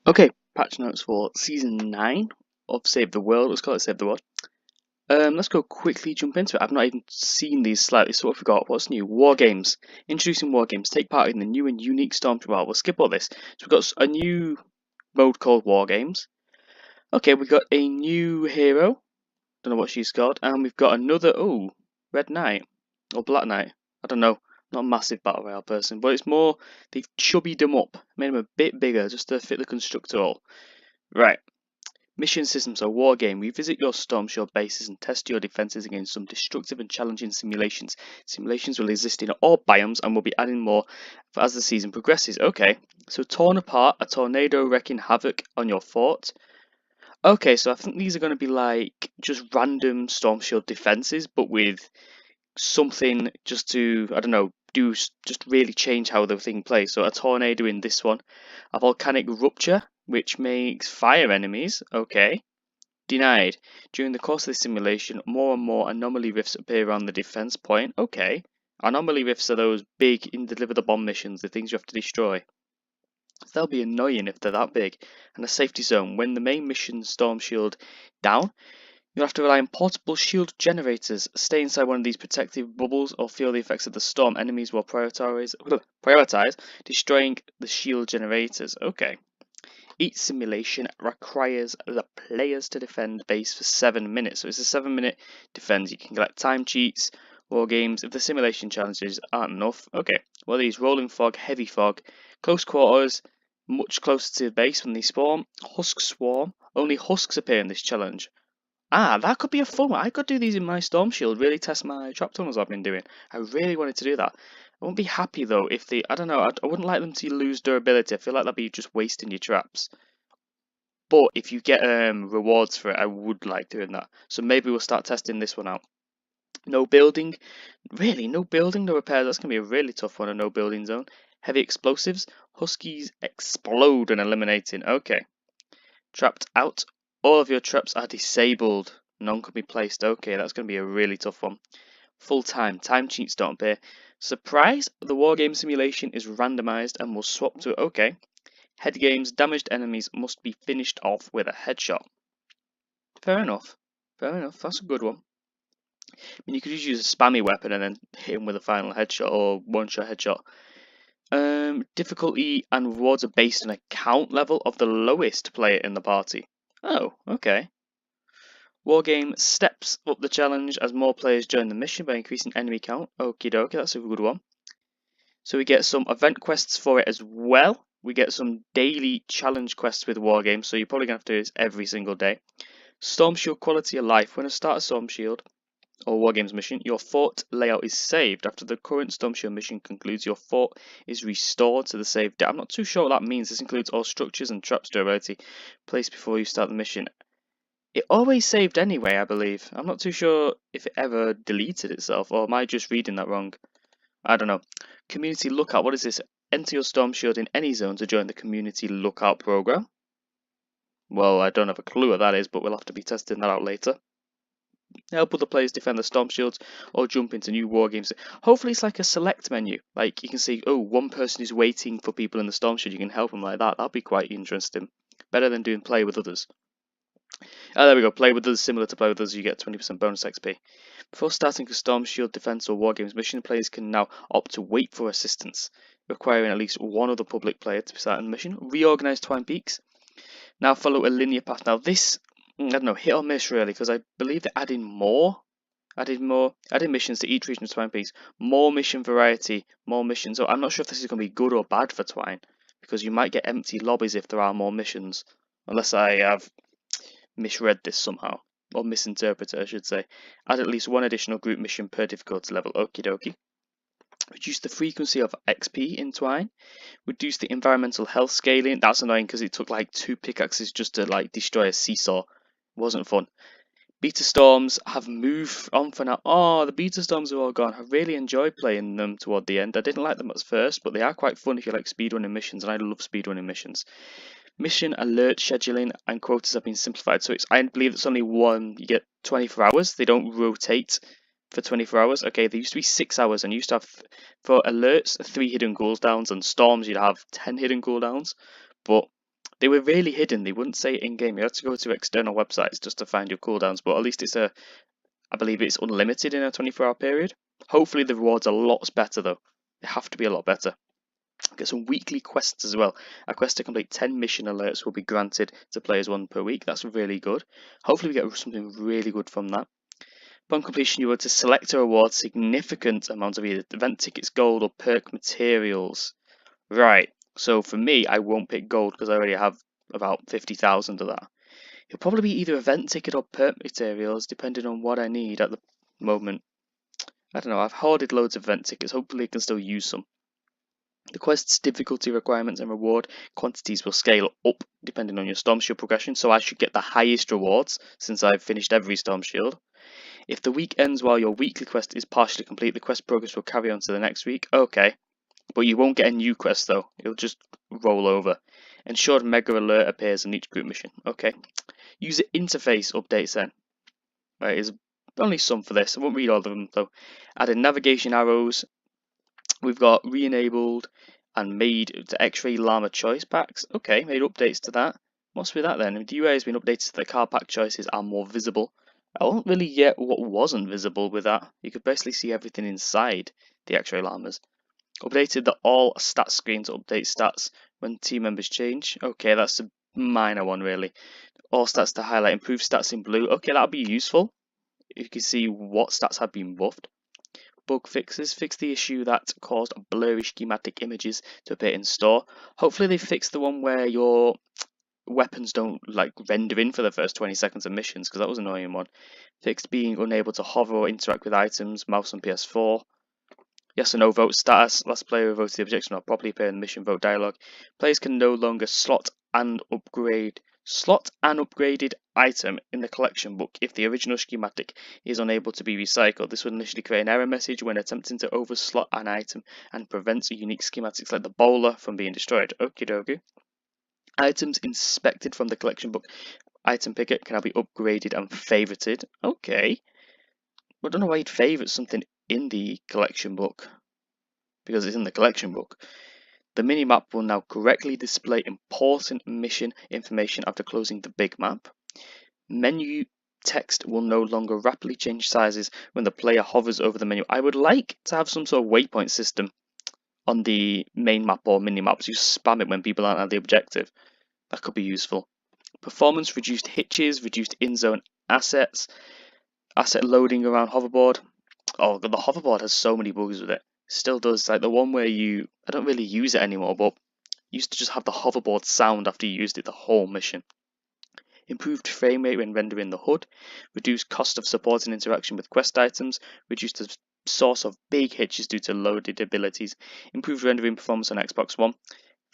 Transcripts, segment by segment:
Okay, patch notes for Season 9 of Save the World. Let's call it Save the World. Let's go quickly jump into it. I've not even seen these slightly, so I forgot. What's new? War games. Introducing war games. Take part in the new and unique Storm. Well, we'll skip all this. So we've got a new mode called War Games. Okay, we've got a new hero. Don't know what she's called. And we've got another, Red Knight. Or Black Knight. I don't know. Not a massive Battle Royale person, but it's more, they've chubbied them up. Made them a bit bigger just to fit the constructor all. Right. Mission system, so war game. Revisit your storm shield bases and test your defenses against some destructive and challenging simulations. Simulations will exist in all biomes and will be adding more as the season progresses. Okay, so torn apart, a tornado wreaking havoc on your fort. Okay, so I think these are going to be like just random storm shield defenses, but with something just to, I don't know, just really change how the thing plays. So a tornado in this one, a volcanic rupture, which makes fire enemies. Okay. Denied. During the course of the simulation, more and more anomaly rifts appear around the defense point. Okay. Anomaly rifts are those big in deliver the bomb missions, the things you have to destroy. They'll be annoying if they're that big. And a safety zone. When the main mission storm shield down, you'll have to rely on portable shield generators. Stay inside one of these protective bubbles or feel the effects of the storm. Enemies will prioritize destroying the shield generators. Okay. Each simulation requires the players to defend base for 7 minutes. So it's a 7-minute defense. You can collect time cheats, war games. If the simulation challenges aren't enough, okay. Well, these rolling fog, heavy fog, close quarters, much closer to the base when they spawn. Husk swarm. Only husks appear in this challenge. Ah, that could be a fun one. I could do these in my Storm Shield, really test my trap tunnels I've been doing. I really wanted to do that. I wouldn't be happy though if they, I don't know, I wouldn't like them to lose durability. I feel like that'd be just wasting your traps. But if you get rewards for it, I would like doing that. So maybe we'll start testing this one out. No building. Really, no building, no repairs. That's going to be a really tough one, a no building zone. Heavy explosives. Huskies explode when eliminating. Okay. Trapped out. All of your traps are disabled. None can be placed. Okay, that's going to be a really tough one. Full time. Time cheats don't appear. Surprise! The wargame simulation is randomized and will swap to. Okay. Head games. Damaged enemies must be finished off with a headshot. Fair enough. Fair enough. That's a good one. I mean, you could just use a spammy weapon and then hit him with a final headshot or one-shot headshot. Difficulty and rewards are based on a count level of the lowest player in the party. Oh, okay. Wargame steps up the challenge as more players join the mission by increasing enemy count. Okie dokie, that's a good one. So we get some event quests for it as well. We get some daily challenge quests with Wargame, so you're probably going to have to do this every single day. Storm Shield quality of life. When I start a Storm Shield or Wargames mission, your fort layout is saved. After the current Storm Shield mission concludes, your fort is restored to the saved date. I'm not too sure what that means. This includes all structures and traps durability placed before you start the mission. It always saved anyway, I believe. I'm not too sure if it ever deleted itself, or am I just reading that wrong? I don't know. Community Lookout, what is this? Enter your Storm Shield in any zone to join the Community Lookout program. Well, I don't have a clue what that is, but we'll have to be testing that out later. Help other players defend the Storm Shields or jump into new war games. Hopefully it's like a select menu. Like you can see, oh, one person is waiting for people in the Storm Shield. You can help them like that. That'd be quite interesting. Better than doing play with others. Oh, there we go. Play with others. Similar to play with others, you get 20% bonus XP. Before starting a Storm Shield defense or war games mission, players can now opt to wait for assistance, requiring at least one other public player to start the mission. Reorganize Twine Peaks. Now follow a linear path. Now this, I don't know, hit or miss really, because I believe they're adding missions to each region of Twine Peaks. More mission variety, more missions. So I'm not sure if this is going to be good or bad for Twine, because you might get empty lobbies if there are more missions, unless I have misread this somehow, or misinterpreted I should say. Add at least one additional group mission per difficulty level. Okie dokie. Reduce the frequency of XP in Twine. Reduce the environmental health scaling. That's annoying because it took like 2 pickaxes just to like destroy a seesaw. It wasn't fun. Beta storms have moved on for now. Oh, the beta storms are all gone. I really enjoyed playing them toward the end. I didn't like them at first, but they are quite fun if you like speedrunning missions, and I love speedrunning missions. Mission alert scheduling and quotas have been simplified. So I believe it's only one. You get 24 hours. They don't rotate for 24 hours. Okay, there used to be 6 hours, and you used to have, for alerts, 3 hidden cooldowns, and storms you'd have 10 hidden cooldowns. But They were really hidden. They wouldn't say it in game. You had to go to external websites just to find your cooldowns. But at least I believe it's unlimited in a 24-hour period. Hopefully the rewards are lots better though. They have to be a lot better. Get some weekly quests as well. A quest to complete 10 mission alerts will be granted to players 1 per week. That's really good. Hopefully we get something really good from that. Upon completion, you are to select or award significant amounts of either event tickets, gold, or perk materials. Right. So for me, I won't pick gold because I already have about 50,000 of that. It'll probably be either event ticket or perk materials, depending on what I need at the moment. I don't know. I've hoarded loads of event tickets. Hopefully, I can still use some. The quest's difficulty requirements and reward quantities will scale up depending on your Storm Shield progression, so I should get the highest rewards since I've finished every Storm Shield. If the week ends while your weekly quest is partially complete, the quest progress will carry on to the next week. Okay, but you won't get a new quest though, it'll just roll over. Ensured Mega Alert appears on each group mission. Okay. User interface updates then. Right, there's only some for this, I won't read all of them though. Added navigation arrows. We've got re-enabled and made to X-ray llama choice packs. Okay, made updates to that. What's with that then? The UI has been updated so the car pack choices are more visible. I don't really get what wasn't visible with that. You could basically see everything inside the X-ray llamas. Updated the all stats screen to update stats when team members change. Okay, that's a minor one really. All stats to highlight improved stats in blue. Okay, that'll be useful. You can see what stats have been buffed. Bug fixes. Fix the issue that caused blurry schematic images to appear in store. Hopefully they fix the one where your weapons don't like render in for the first 20 seconds of missions, because that was an annoying one. Fixed being unable to hover or interact with items. Mouse on PS4. Yes or no vote status. Last player who voted the objection will not properly appear in the mission vote dialogue. Players can no longer slot an upgraded item in the collection book if the original schematic is unable to be recycled. This would initially create an error message when attempting to overslot an item and prevents unique schematics like the bowler from being destroyed. Okie dokie. Items inspected from the collection book item picker can now be upgraded and favorited. Okay. I don't know why you'd favorite something in the collection book, because it's in the collection book. The minimap will now correctly display important mission information after closing the big map. Menu text will no longer rapidly change sizes when the player hovers over the menu. I would like to have some sort of waypoint system on the main map or mini-maps. You spam it when people aren't at the objective. That could be useful. Performance, reduced hitches, reduced in-zone assets, asset loading around hoverboard. Oh, the hoverboard has so many bugs with it. Still does. Like the one where I don't really use it anymore, but used to just have the hoverboard sound after you used it the whole mission. Improved frame rate when rendering the HUD, reduced cost of support and interaction with quest items, reduced the source of big hitches due to loaded abilities, improved rendering performance on Xbox One,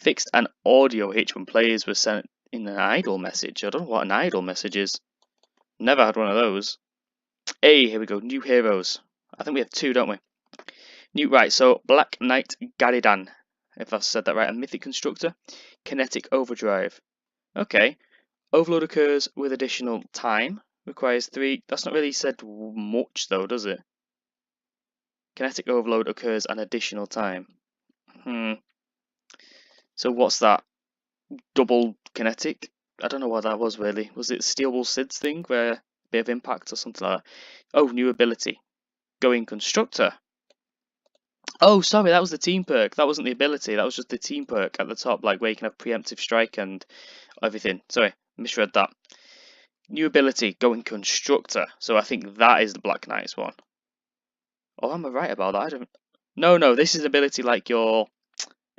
fixed an audio hitch when players were sent in an idle message. I don't know what an idle message is. Never had one of those. Hey, here we go, new heroes. I think we have 2, don't we? Right, so Black Knight Garidan, if I've said that right, a mythic constructor, kinetic overdrive. Okay, overload occurs with additional time, requires 3. That's not really said much though, does it? Kinetic overload occurs an additional time. So what's that? Double kinetic? I don't know what that was really. Was it Steel Wool Sid's thing where a bit of impact or something like that? Oh, new ability. Going constructor. Oh, sorry, that was the team perk. That wasn't the ability. That was just the team perk at the top, like where you can have preemptive strike and everything. Sorry, misread that. New ability, going constructor. So I think that is the Black Knight's one. Oh, am I right about that? I don't. No, this is ability like your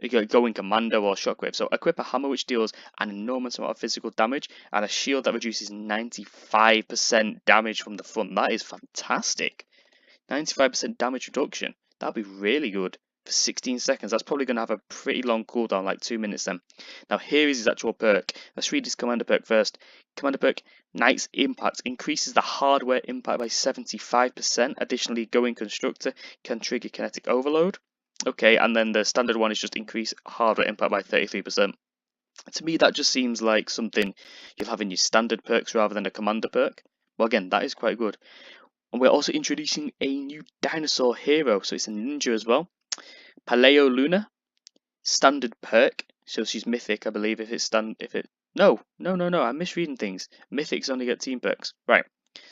going commando or shockwave. So equip a hammer which deals an enormous amount of physical damage and a shield that reduces 95% damage from the front. That is fantastic. 95% damage reduction. That'd be really good for 16 seconds. That's probably going to have a pretty long cooldown, like 2 minutes then. Now here is his actual perk. Let's read his commander perk first. Commander perk, Knight's Impact, increases the hardware impact by 75%. Additionally, going constructor can trigger kinetic overload. Okay, and then the standard one is just increase hardware impact by 33%. To me, that just seems like something you'll have in your standard perks rather than a commander perk. Well, again, that is quite good. And we're also introducing a new dinosaur hero, so it's a ninja as well. Paleo Luna, standard perk, so she's mythic, I believe, if it No, I'm misreading things. Mythics only get team perks. Right.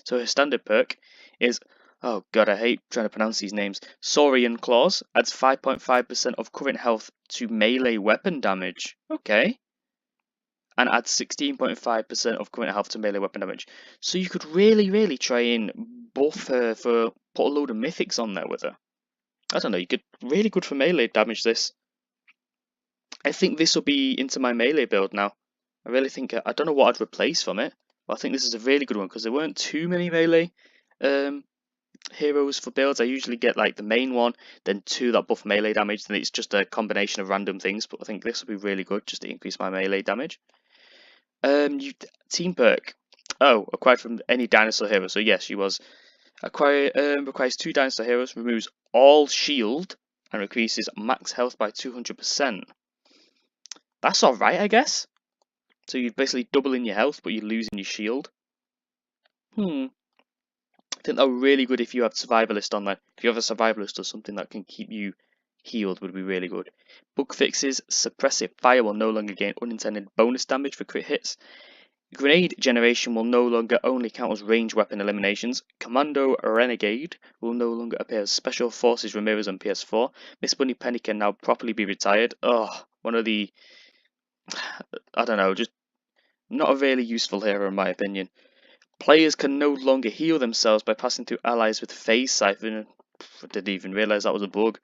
So her standard perk is, oh god, I hate trying to pronounce these names. Saurian Claws adds 5.5% of current health to melee weapon damage. Okay. And adds 16.5% of current health to melee weapon damage. So you could really try and buff her for put a load of mythics on there with her. I don't know, you could really good for melee damage this. I think this will be into my melee build now. I really think, I don't know what I'd replace from it, but I think this is a really good one because there weren't too many melee heroes for builds. I usually get like the main one, then two that buff melee damage, then it's just a combination of random things, but I think this will be really good just to increase my melee damage. Team perk. Oh, acquired from any dinosaur hero. So yes, she was. Acquire requires 2 dinosaur heroes, removes all shield, and increases max health by 200%. That's alright, I guess. So you're basically doubling your health, but you're losing your shield. I think that would be really good if you have survivalist on there. If you have a survivalist or something that can keep you healed, would be really good. Bug fixes. Suppressive fire will no longer gain unintended bonus damage for crit hits. Grenade generation will no longer only count as range weapon eliminations. Commando Renegade will no longer appear as Special Forces Ramirez on PS4. Miss Bunny Penny can now properly be retired. Oh, one of the, I don't know, just not a really useful hero in my opinion. Players can no longer heal themselves by passing through allies with phase siphon. I didn't even realise that was a bug.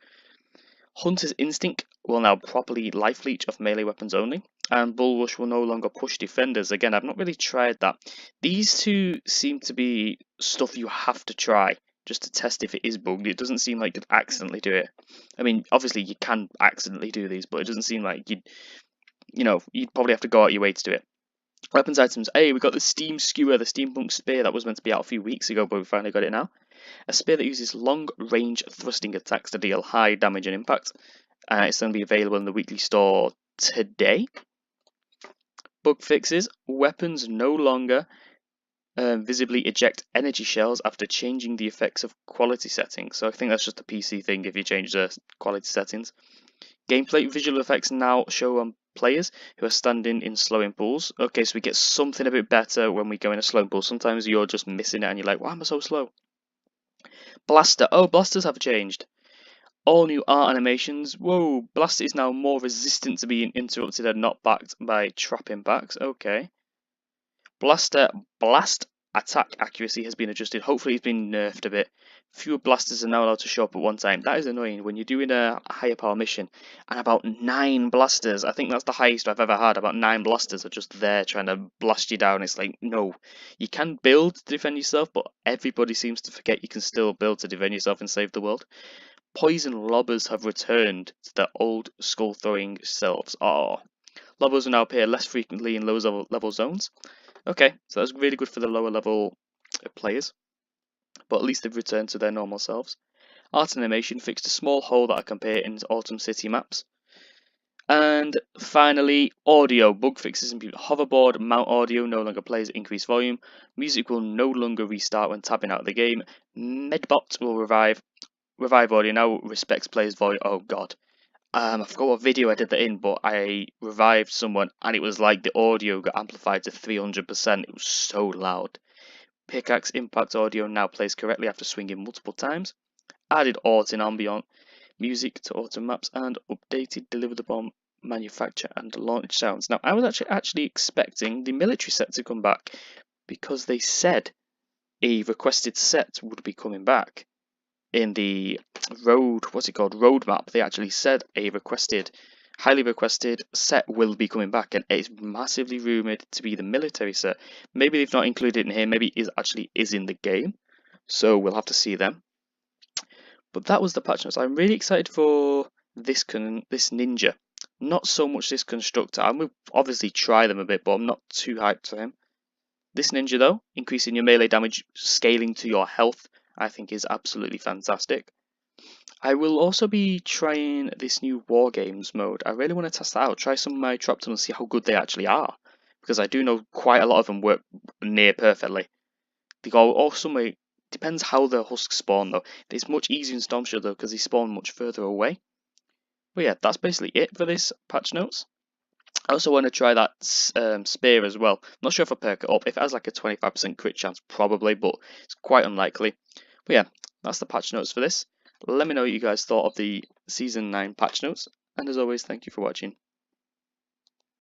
Hunter's Instinct will now properly life leech off melee weapons only. And Bull Rush will no longer push defenders. Again, I've not really tried that. These two seem to be stuff you have to try just to test if it is bugged. It doesn't seem like you'd accidentally do it. I mean, obviously you can accidentally do these, but it doesn't seem like you'd probably have to go out your way to do it. Weapons items. Hey, we got the Steam Skewer, the Steampunk Spear that was meant to be out a few weeks ago, but we finally got it now. A spear that uses long-range thrusting attacks to deal high damage and impact. It's going to be available in the weekly store today. Bug fixes. Weapons no longer visibly eject energy shells after changing the effects of quality settings. So I think that's just a PC thing if you change the quality settings. Gameplay visual effects now show on players who are standing in slowing pools. Okay, so we get something a bit better when we go in a slowing pool. Sometimes you're just missing it and you're like, why am I so slow? Blaster. Oh, blasters have changed. All new art animations. Whoa, Blaster is now more resistant to being interrupted and not backed by trap impacts. Okay. Blast attack accuracy has been adjusted. Hopefully it's been nerfed a bit. Fewer blasters are now allowed to show up at one time. That is annoying when you're doing a higher power mission and about 9 blasters. I think that's the highest I've ever had. About 9 blasters are just there trying to blast you down. It's like, no. You can build to defend yourself, but everybody seems to forget you can still build to defend yourself and save the world. Poison lobbers have returned to their old skull throwing selves. Oh. Lobbers will now appear less frequently in lower level zones. Okay, so that's really good for the lower level players, but at least they've returned to their normal selves. Art animation fixed a small hole that I can appear in Autumn City maps. And finally, audio. Bug fixes and hoverboard mount audio no longer plays at increased volume. Music will no longer restart when tapping out of the game. Medbot will revive audio now respects players' voice. Oh god. I forgot what video I did that in, but I revived someone and it was like the audio got amplified to 300%. It was so loud. Pickaxe impact audio now plays correctly after swinging multiple times. Added auto ambient music to autumn maps and updated deliver the bomb manufacture and launch sounds. Now I was actually expecting the military set to come back because they said a requested set would be coming back. In the roadmap, they actually said a highly requested set will be coming back, and it's massively rumored to be the military set. Maybe they've not included it in here, maybe it actually is in the game, so we'll have to see them. But that was the patch notes. I'm really excited for this ninja, not so much this constructor. I'm going to obviously try them a bit, but I'm not too hyped for him. This ninja though, increasing your melee damage, scaling to your health, I think is absolutely fantastic. I will also be trying this new War Games mode. I really want to test that out, try some of my trap tunnels, see how good they actually are. Because I do know quite a lot of them work near perfectly. They go also depends how the husks spawn though. It's much easier in Storm Shadow though because they spawn much further away. But yeah, that's basically it for this patch notes. I also want to try that spear as well. Not sure if I perk it up. If it has like a 25% crit chance, probably, but it's quite unlikely. But yeah, that's the patch notes for this. Let me know what you guys thought of the Season 9 patch notes. And as always, thank you for watching.